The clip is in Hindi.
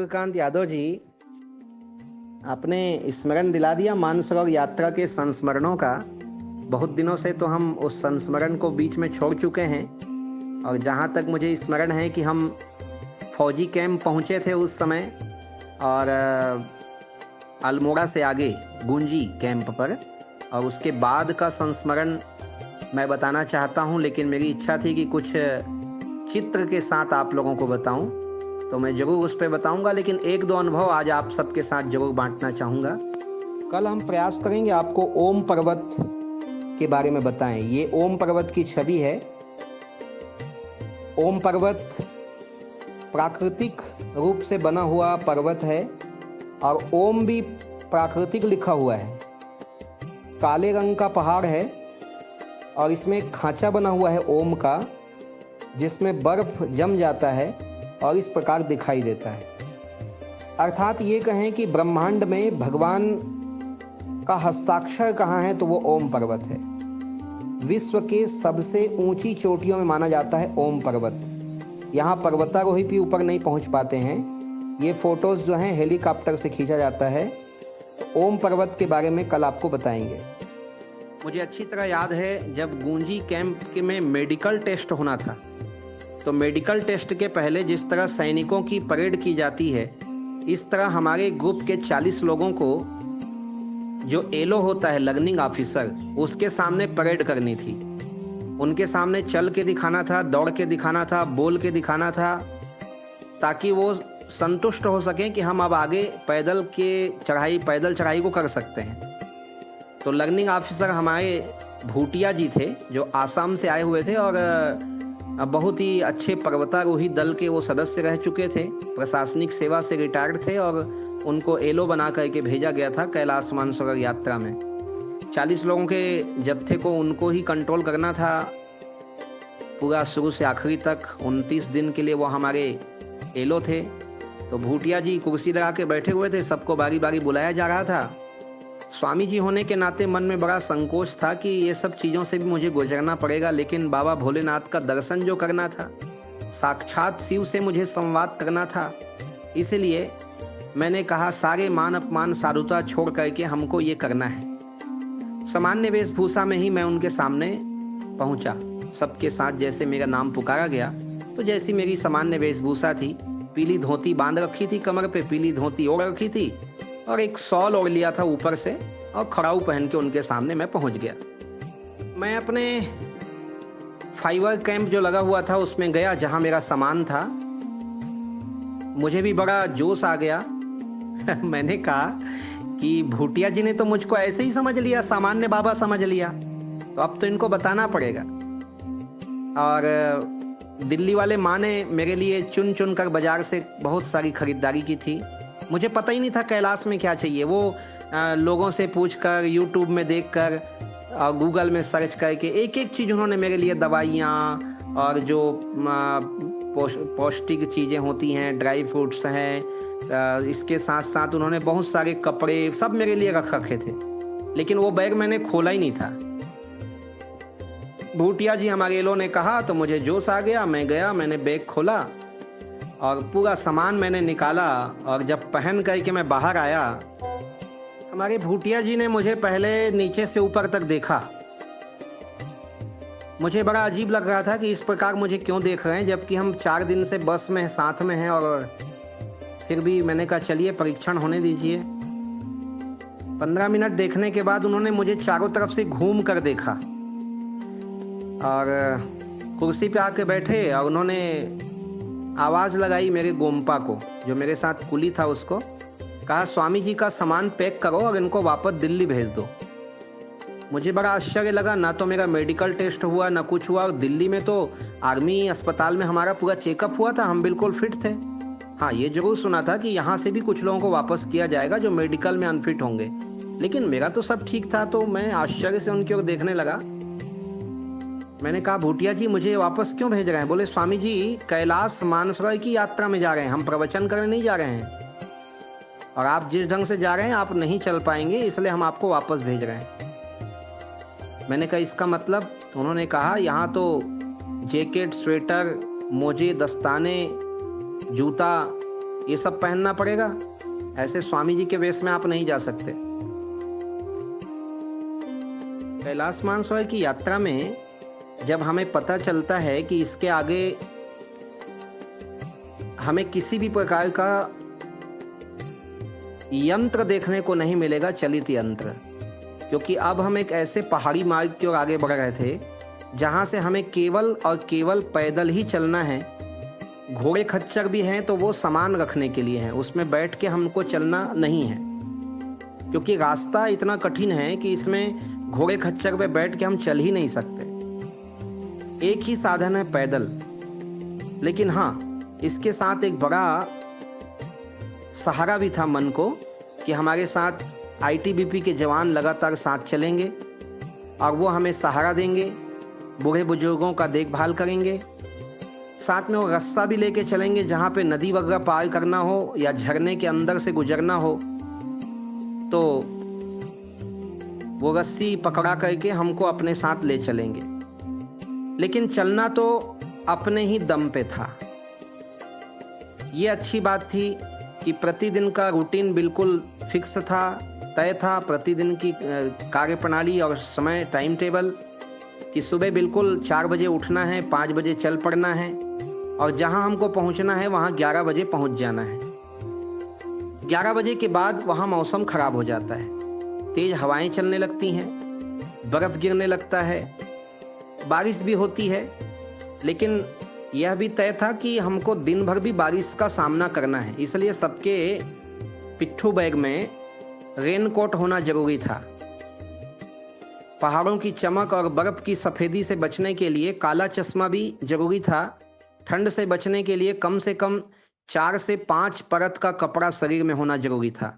चंद्रकांत यादव जी, आपने स्मरण दिला दिया मानसरोवर यात्रा के संस्मरणों का। बहुत दिनों से तो हम उस संस्मरण को बीच में छोड़ चुके हैं, और जहाँ तक मुझे स्मरण है कि हम फौजी कैंप पहुँचे थे उस समय, और अल्मोड़ा से आगे गुंजी कैंप पर, और उसके बाद का संस्मरण मैं बताना चाहता हूँ, लेकिन मेरी इच्छा थी कि कुछ चित्र के साथ आप लोगों को बताऊं, तो मैं ज़रूर उस पर बताऊंगा, लेकिन एक दो अनुभव आज आप सबके साथ ज़रूर बांटना चाहूँगा। कल हम प्रयास करेंगे आपको ओम पर्वत के बारे में बताएं। ये ओम पर्वत की छवि है। ओम पर्वत प्राकृतिक रूप से बना हुआ पर्वत है, और ओम भी प्राकृतिक लिखा हुआ है। काले रंग का पहाड़ है, और इसमें एक खांचा बना हुआ है ओम का, जिसमें बर्फ जम जाता है और इस प्रकार दिखाई देता है। अर्थात ये कहें कि ब्रह्मांड में भगवान का हस्ताक्षर कहाँ है, तो वो ओम पर्वत है। विश्व के सबसे ऊंची चोटियों में माना जाता है ओम पर्वत। यहाँ पर्वतारोही भी ऊपर नहीं पहुँच पाते हैं। ये फोटोज़ जो हैं हेलीकॉप्टर से खींचा जाता है। तो ओम पर्वत के बारे में कल आपको बताएंगे। मुझे अच्छी तरह याद है, जब गुंजी कैंप के में मेडिकल टेस्ट होना था, तो मेडिकल टेस्ट के पहले जिस तरह सैनिकों की परेड की जाती है, इस तरह हमारे ग्रुप के 40 लोगों को जो एलो होता है, लर्निंग ऑफिसर, उसके सामने परेड करनी थी। उनके सामने चल के दिखाना था, दौड़ के दिखाना था, बोल के दिखाना था, ताकि वो संतुष्ट हो सकें कि हम अब आगे पैदल चढ़ाई को कर सकते हैं। तो लर्निंग ऑफिसर हमारे भूटिया जी थे, जो आसाम से आए हुए थे, और बहुत ही अच्छे पर्वतारोही दल के वो सदस्य रह चुके थे। प्रशासनिक सेवा से रिटायर्ड थे, और उनको एलो बना करके भेजा गया था कैलाश मानसरोवर यात्रा में। 40 लोगों के जत्थे को उनको ही कंट्रोल करना था पूरा, शुरू से आखिरी तक। 29 दिन के लिए वो हमारे एलो थे। तो भूटिया जी कुर्सी लगा के बैठे हुए थे, सबको बारी बारी बुलाया जा रहा था। स्वामी जी होने के नाते मन में बड़ा संकोच था कि ये सब चीज़ों से भी मुझे गुजरना पड़ेगा, लेकिन बाबा भोलेनाथ का दर्शन जो करना था, साक्षात शिव से मुझे संवाद करना था, इसलिए मैंने कहा सारे मान अपमान साधुता छोड़ करके हमको ये करना है। सामान्य वेशभूषा में ही मैं उनके सामने पहुंचा। सबके साथ जैसे मेरा नाम पुकारा गया, तो जैसी मेरी सामान्य वेशभूषा थी, पीली धोती बांध रखी थी, कमर पे पीली धोती ओढ़ रखी थी, और एक शॉल ओढ़ लिया था ऊपर से, और खड़ाऊ पहन के उनके सामने मैं पहुंच गया। मैं अपने फाइबर कैंप जो लगा हुआ था उसमें गया, जहां मेरा सामान था। मुझे भी बड़ा जोश आ गया। मैंने कहा कि भूटिया जी ने तो मुझको ऐसे ही समझ लिया, सामान्य बाबा समझ लिया, तो अब तो इनको बताना पड़ेगा। और दिल्ली वाले माँ ने मेरे लिए चुन चुन कर बाजार से बहुत सारी खरीदारी की थी। मुझे पता ही नहीं था कैलाश में क्या चाहिए। वो लोगों से पूछकर, यूट्यूब में देखकर, गूगल में सर्च करके एक एक चीज़ उन्होंने मेरे लिए, दवाइयाँ और जो पौष्टिक चीज़ें होती हैं, ड्राई फ्रूट्स हैं, इसके साथ साथ उन्होंने बहुत सारे कपड़े सब मेरे लिए रख रखे थे, लेकिन वो बैग मैंने खोला ही नहीं था। भूटिया जी हमारे एलो ने कहा तो मुझे जोश आ गया। मैं गया, मैंने बैग खोला और पूरा सामान मैंने निकाला, और जब पहन करके मैं बाहर आया, हमारे भूटिया जी ने मुझे पहले नीचे से ऊपर तक देखा। मुझे बड़ा अजीब लग रहा था कि इस प्रकार मुझे क्यों देख रहे हैं, जबकि हम 4 दिन से बस में साथ में हैं। और फिर भी मैंने कहा चलिए परीक्षण होने दीजिए। 15 मिनट देखने के बाद उन्होंने मुझे चारों तरफ से घूम कर देखा, और कुर्सी पे आके बैठे, और उन्होंने आवाज़ लगाई मेरे गोम्पा को, जो मेरे साथ कुली था, उसको कहा स्वामी जी का सामान पैक करो और इनको वापस दिल्ली भेज दो। मुझे बड़ा आश्चर्य लगा, ना तो मेरा मेडिकल टेस्ट हुआ, ना कुछ हुआ। और दिल्ली में तो आर्मी अस्पताल में हमारा पूरा चेकअप हुआ था, हम बिल्कुल फिट थे। हाँ, ये जरूर सुना था कि यहाँ से भी कुछ लोगों को वापस किया जाएगा जो मेडिकल में अनफिट होंगे, लेकिन मेरा तो सब ठीक था। तो मैं आश्चर्य से उनकी ओर देखने लगा। मैंने कहा भूटिया जी मुझे वापस क्यों भेज रहे हैं? बोले स्वामी जी कैलाश मानसरोवर की यात्रा में जा रहे हैं, हम प्रवचन करने नहीं जा रहे हैं, और आप जिस ढंग से जा रहे हैं आप नहीं चल पाएंगे, इसलिए हम आपको वापस भेज रहे हैं। मैंने कहा इसका मतलब? तो उन्होंने कहा यहाँ तो जैकेट, स्वेटर, मोजे, दस्ताने, जूता, ये सब पहनना पड़ेगा। ऐसे स्वामी जी के वेश में आप नहीं जा सकते। कैलाश मानसरोवर की यात्रा में जब हमें पता चलता है कि इसके आगे हमें किसी भी प्रकार का यंत्र देखने को नहीं मिलेगा, चलित यंत्र, क्योंकि अब हम एक ऐसे पहाड़ी मार्ग की ओर आगे बढ़ रहे थे जहां से हमें केवल और केवल पैदल ही चलना है। घोड़े खच्चर भी हैं तो वो सामान रखने के लिए हैं, उसमें बैठ के हमको चलना नहीं है, क्योंकि रास्ता इतना कठिन है कि इसमें घोड़े खच्चर पे बैठ के हम चल ही नहीं सकते। एक ही साधन है पैदल। लेकिन हाँ, इसके साथ एक बड़ा सहारा भी था मन को कि हमारे साथ आईटीबीपी के जवान लगातार साथ चलेंगे और वो हमें सहारा देंगे, बूढ़े बुजुर्गों का देखभाल करेंगे। साथ में वो रास्ता भी लेके चलेंगे, जहाँ पे नदी वगैरह पार करना हो या झरने के अंदर से गुजरना हो तो वो रस्सी पकड़ा करके हमको अपने साथ ले चलेंगे। लेकिन चलना तो अपने ही दम पे था। ये अच्छी बात थी कि प्रतिदिन का रूटीन बिल्कुल फिक्स था, तय था। प्रतिदिन की कार्यप्रणाली और समय टाइम टेबल कि सुबह बिल्कुल 4 बजे उठना है, 5 बजे चल पड़ना है और जहां हमको पहुंचना है वहां 11 बजे पहुंच जाना है। 11 बजे के बाद वहां मौसम खराब हो जाता है, तेज हवाएं चलने लगती हैं, बर्फ गिरने लगता है, बारिश भी होती है। लेकिन यह भी तय था कि हमको दिन भर भी बारिश का सामना करना है, इसलिए सबके पिट्ठू बैग में रेनकोट होना जरूरी था। पहाड़ों की चमक और बर्फ की सफ़ेदी से बचने के लिए काला चश्मा भी जरूरी था। ठंड से बचने के लिए कम से कम 4 से 5 परत का कपड़ा शरीर में होना जरूरी था।